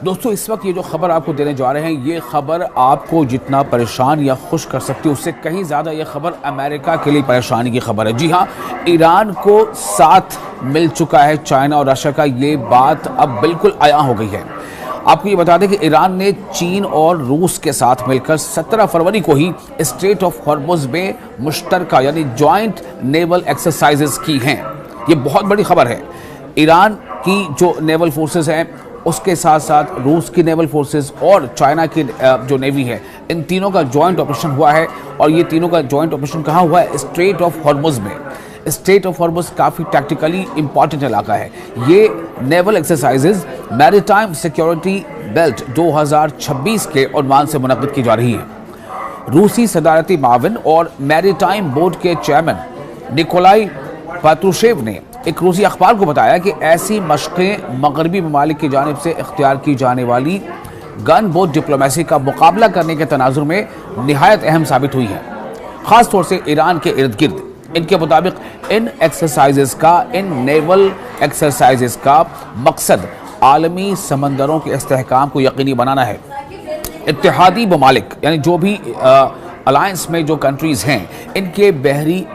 दोस्तों, इस वक्त ये जो खबर आपको देने जा रहे हैं, ये खबर आपको जितना परेशान या खुश कर सकती है उससे कहीं ज़्यादा ये खबर अमेरिका के लिए परेशानी की खबर है। जी हाँ, ईरान को साथ मिल चुका है चाइना और रशिया का। ये बात अब बिल्कुल आया हो गई है। आपको ये बता दें कि ईरान ने चीन और रूस के साथ मिलकर 17 फरवरी को ही स्ट्रेट ऑफ हॉर्मुज़ में मुश्तरका यानी जॉइंट नेवल एक्सरसाइजेस की हैं। ये बहुत बड़ी खबर है। ईरान की जो नेवल फोर्सेस हैं, उसके साथ साथ रूस की नेवल फोर्सेस और चाइना की जो नेवी है, इन तीनों का जॉइंट ऑपरेशन हुआ है। और ये तीनों का जॉइंट ऑपरेशन कहाँ हुआ है? स्ट्रेट ऑफ हॉर्मुज़ में। स्ट्रेट ऑफ हॉर्मुज़ काफ़ी टैक्टिकली इंपॉर्टेंट इलाका है। ये naval exercises maritime security belt 2026 के उन्वान से मुनक़्क़िद की जा रही है। रूसी सदारती माविन और मैरीटाइम बोर्ड के चेयरमैन निकोलाई पात्रुशेव ने एक रूसी अखबार को बताया कि ऐसी मशक़ें मगरबी ममालिक की जानिब से इख्तियार की जाने वाली गन बोट डिप्लोमेसी का मुकाबला करने के तनाजुर में निहायत अहम साबित हुई है, ख़ास तौर से ईरान के इर्द गिर्द। इनके मुताबिक इन नेवल एक्सरसाइजेस का मकसद आलमी समंदरों के इस्तेहकाम को यकीनी बनाना है। इत्तेहादी ममालिक यानी जो भी अलायंस में जो कंट्रीज़ हैं, इनके बहरी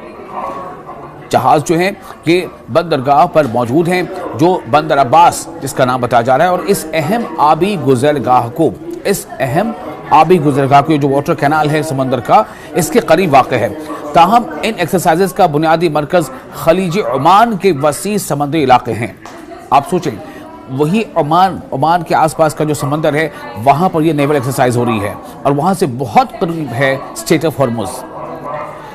जहाज़ जो हैं कि बंदरगाह पर मौजूद हैं, जो बंदर अब्बास जिसका नाम बताया जा रहा है। और इस अहम आबी गुज़रगाह को जो वाटर कैनाल है समंदर का, इसके करीब वाक़ है। ताहम इन एक्सरसाइजेस का बुनियादी मरकज़ खलीज ओमान के वसी समुद्री इलाके हैं। आप सोचें, वही ओमान के आसपास का जो समंदर है, वहाँ पर यह नेवल एक्सरसाइज हो रही है और वहाँ से बहुत करीब है स्ट्रेट ऑफ हॉर्मुज़।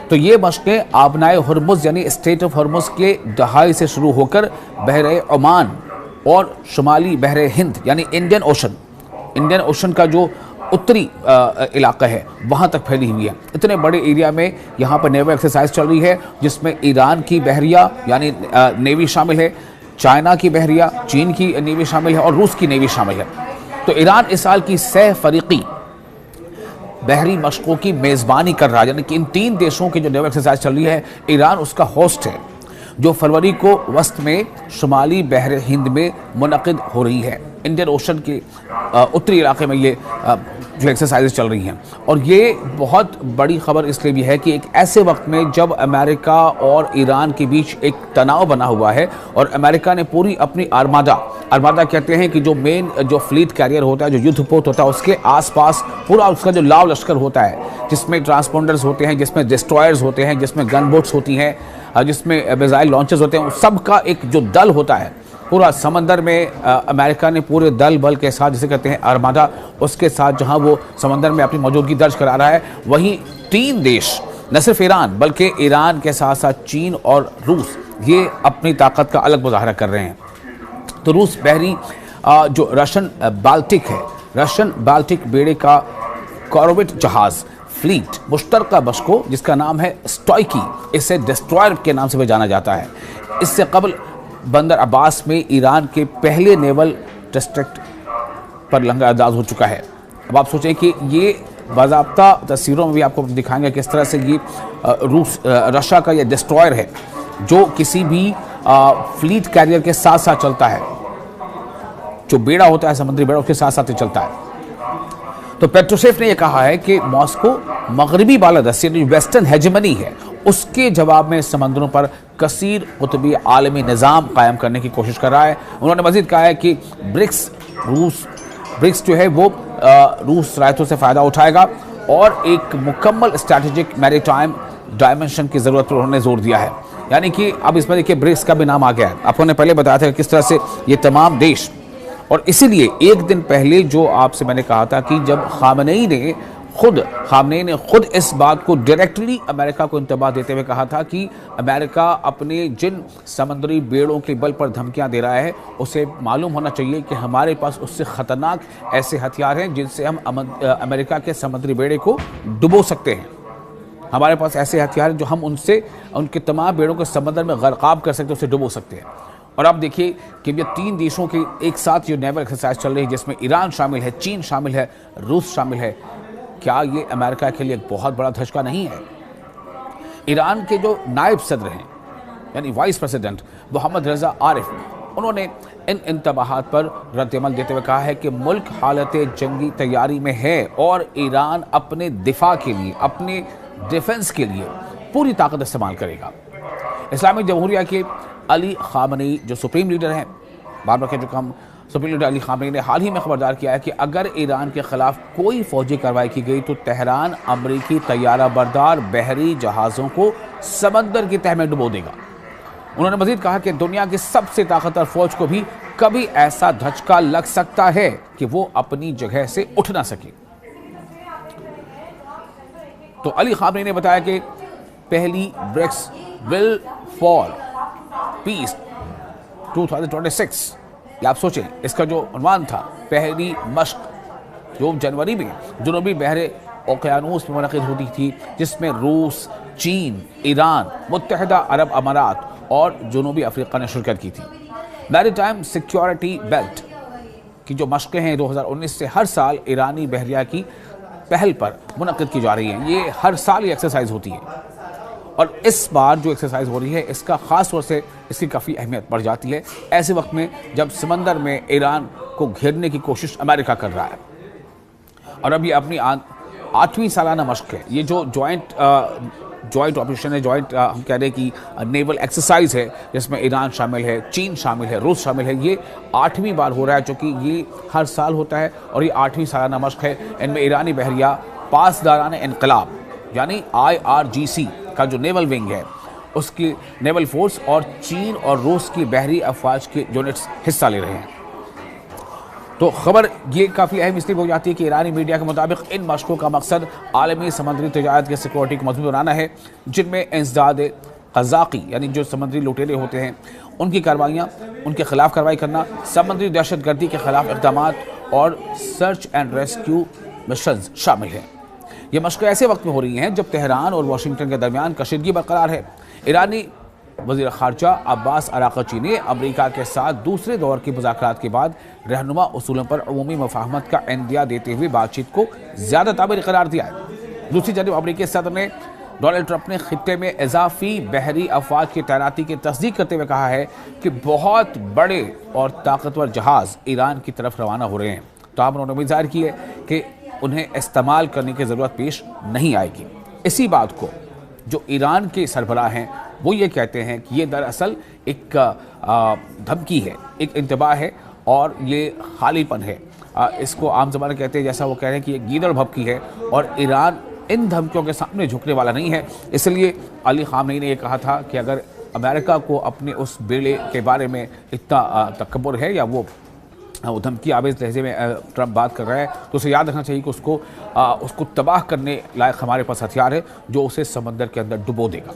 तो ये मशक़ें आबनाए हॉर्मुज़ यानी स्ट्रेट ऑफ हॉर्मुज़ के दहाई से शुरू होकर बहरे ओमान और शुमाली बहरे हिंद यानी इंडियन ओशन का जो उत्तरी इलाका है, वहाँ तक फैली हुई है। इतने बड़े एरिया में यहाँ पर नेवल एक्सरसाइज चल रही है, जिसमें ईरान की बहरिया यानी नेवी शामिल है, चाइना की बहरिया, चीन की नेवी शामिल है और रूस की नेवी शामिल है। तो ईरान इस साल की सह फरीकी बहरी मशकों की मेज़बानी कर रहा है, यानी कि इन तीन देशों की जो नेवल एक्सरसाइज चल रही है, ईरान उसका होस्ट है, जो फरवरी को वस्त में शुमाली बहर हिंद में मुनक़िद हो रही है। इंडियन ओशन के उत्तरी इलाके में ये जो एक्सरसाइजेज चल रही हैं। और ये बहुत बड़ी खबर इसलिए भी है कि एक ऐसे वक्त में जब अमेरिका और ईरान के बीच एक तनाव बना हुआ है और अमेरिका ने पूरी अपनी आर्मादा कहते हैं कि जो फ्लीट कैरियर होता है, जो युद्धपोत होता है, उसके आसपास पूरा उसका जो लाव लश्कर होता है, जिसमें ट्रांसपोंडर्स होते हैं, जिसमें डिस्ट्रॉयर्स होते हैं, जिसमें गन बोट्स होती हैं, जिसमें मिसाइल लॉन्चर्स होते हैं, सबका एक जो दल होता है पूरा समंदर में, अमेरिका ने पूरे दल बल के साथ, जिसे कहते हैं आर्मादा, उसके साथ जहां वो समंदर में अपनी मौजूदगी दर्ज करा रहा है, वहीं तीन देश, न सिर्फ ईरान बल्कि ईरान के साथ साथ चीन और रूस, ये अपनी ताकत का अलग मुजाहरा कर रहे हैं। तो रूस बहरी जो रशियन बाल्टिक बेड़े का कॉर्वेट जहाज़ फ्लीट मुश्तरका बशको, जिसका नाम है स्टॉइकी, इसे डिस्ट्रॉयर के नाम से भी जाना जाता है। इससे कबल बंदर अब्बास में ईरान के पहले नेवल डिस्ट्रिक्ट पर लंगरअंदाज हो चुका है। अब आप सोचें कि ये बाज़ाब्ता तस्वीरों में भी आपको दिखाएंगे किस तरह से ये रशिया का ये डिस्ट्रॉयर है, जो किसी भी फ्लीट कैरियर के साथ साथ चलता है, जो बेड़ा होता है समुद्री बेड़ा, उसके साथ साथ ही चलता है। तो पेट्रोशेव ने यह कहा है कि मॉस्को मगरबी बालादस्ती यानी वेस्टर्न हेजेमनी है, उसके जवाब में समंदरों पर कसीर कुतुबी आलमी निज़ाम कायम करने की कोशिश कर रहा है। उन्होंने मज़ीद कहा है कि ब्रिक्स जो है वो रूस रायतों से फ़ायदा उठाएगा और एक मुकम्मल स्ट्रैटेजिक मैरीटाइम डायमेंशन की ज़रूरत पर उन्होंने जोर दिया है। यानी कि अब इसमें देखिए ब्रिक्स का भी नाम आ गया है। आपको ने पहले बताया था कि किस तरह से ये तमाम देश, और इसीलिए एक दिन पहले जो आपसे मैंने कहा था कि जब खामनेई ने खुद इस बात को डायरेक्टली अमेरिका को इंतबाह देते हुए कहा था कि अमेरिका अपने जिन समुद्री बेड़ों के बल पर धमकियां दे रहा है, उसे मालूम होना चाहिए कि हमारे पास उससे ख़तरनाक ऐसे हथियार हैं जिनसे हम अमेरिका के समुद्री बेड़े को डुबो सकते हैं। हमारे पास ऐसे हथियार हैं जो हम उनके तमाम बेड़ों को समंदर में गरकाब कर सकते हैं, उसे डुबो सकते हैं। और अब देखिए कि ये तीन देशों के एक साथ जो नेवल एक्सरसाइज चल रही है, जिसमें ईरान शामिल है, चीन शामिल है, रूस शामिल है, क्या ये अमेरिका के लिए एक बहुत बड़ा धचका नहीं है? ईरान के जो नायब सदर हैं यानी वाइस प्रेसिडेंट मोहम्मद रज़ा आरिफ, उन्होंने इन इंतबाहात पर रद्दअमल देते हुए कहा है कि मुल्क हालत जंगी तैयारी में है और ईरान अपने दिफा के लिए, अपने डिफेंस के लिए पूरी ताकत इस्तेमाल करेगा। इस्लामिक जमहूरिया के अली खामनेई जो सुप्रीम लीडर हैं, बार बार कह चुका हम, सुप्रीम लीडर अली खामनेई ने हाल ही में खबरदार किया है कि अगर ईरान के खिलाफ कोई फौजी कार्रवाई की गई तो तेहरान अमरीकी तैयारा बरदार बहरी जहाज़ों को समंदर की तह में डुबो देगा। उन्होंने मजीद कहा कि दुनिया की सबसे ताकतवर फौज को भी कभी ऐसा धचका लग सकता है कि वो अपनी जगह से उठ ना सके। तो अली खामनेई ने बताया कि पहली ब्रिक्स विल फॉर पीस 2026, आप सोचें इसका जो उन्वान था, पहली मश्क जो जनवरी में जुनूबी बहरे ओकियानूस में मुनक़िद होती थी, जिसमें रूस, चीन, ईरान, मुत्तहिदा अरब अमारात और जनूबी अफ्रीका ने शिरकत की थी। मैरीटाइम सिक्योरिटी बेल्ट की जो मशक़ें हैं 2019 से हर साल ईरानी बहरिया की पहल पर मुनक़िद की जा रही हैं। ये हर साल ये एक्सरसाइज होती है और इस बार जो एक्सरसाइज हो रही है इसका ख़ास तौर से इसकी काफ़ी अहमियत बढ़ जाती है ऐसे वक्त में जब समंदर में ईरान को घेरने की कोशिश अमेरिका कर रहा है। और अब ये अपनी 8वीं सालाना मशक़ है। ये जो जॉइंट ऑपरेशन है, जॉइंट हम कह रहे हैं कि नेवल एक्सरसाइज है, जिसमें ईरान शामिल है, चीन शामिल है, रूस शामिल है। ये 8वीं बार हो रहा है, चूँकि ये हर साल होता है और ये 8वीं सालाना मशक़ है। इनमें ईरानी बहरिया पासदारान इनकलाब यानी IRGC का जो नेवल विंग है उसकी नेवल फोर्स और चीन और रूस की बहरी अफवाज के यूनिट्स हिस्सा ले रहे हैं। तो खबर ये काफ़ी अहम इसलिए हो जाती है कि ईरानी मीडिया के मुताबिक इन मशकों का मकसद आलमी समुद्री तजारत की सिक्योरिटी को मजबूत बनाना है, जिनमें इंसदाद क़ज़ाक़ी यानी जो समुद्री लुटेरे होते हैं उनकी कार्रवाइयाँ, उनके खिलाफ कार्रवाई करना, समुद्री दहशतगर्दी के खिलाफ इक़दाम और सर्च एंड रेस्क्यू मिशन शामिल हैं। ये मशक़ें ऐसे वक्त में हो रही हैं जब तेहरान और वाशिंगटन के दरमियान कशीदगी बरकरार है। ईरानी वज़ीर ख़ारजा अब्बास अराक़ची ने अमरीका के साथ दूसरे दौर के मुज़ाकरात के बाद रहनुमा उसूलों पर अमूमी मफ़ाहमत का इंदिया देते हुए बातचीत को ज़्यादा ताबीर करार दिया है। दूसरी जानब अमरीकी सदर ने डोनाल्ड ट्रंप ने खित्ते में इजाफी बहरी अफवाज की तैनाती की तस्दीक करते हुए कहा है कि बहुत बड़े और ताकतवर जहाज़ ईरान की तरफ रवाना हो रहे हैं। तो आप उन्होंने उम्मीद ज़ाहिर की है कि उन्हें इस्तेमाल करने की ज़रूरत पेश नहीं आएगी। इसी बात को जो ईरान के सरबराह हैं वो ये कहते हैं कि ये दरअसल एक धमकी है, एक इंतबाह है और ये खालीपन है। इसको आम ज़बान कहते हैं, जैसा वो कह रहे हैं कि ये गीदड़ भभकी है और ईरान इन धमकियों के सामने झुकने वाला नहीं है। इसलिए अली खामनेई ने यह कहा था कि अगर अमेरिका को अपने उस बेड़े के बारे में इतना तकब्बुर है या वो धमकी आवेज़ लहजे में ट्रंप बात कर रहा है तो उसे याद रखना चाहिए कि उसको तबाह करने लायक हमारे पास हथियार है जो उसे समंदर के अंदर डुबो देगा।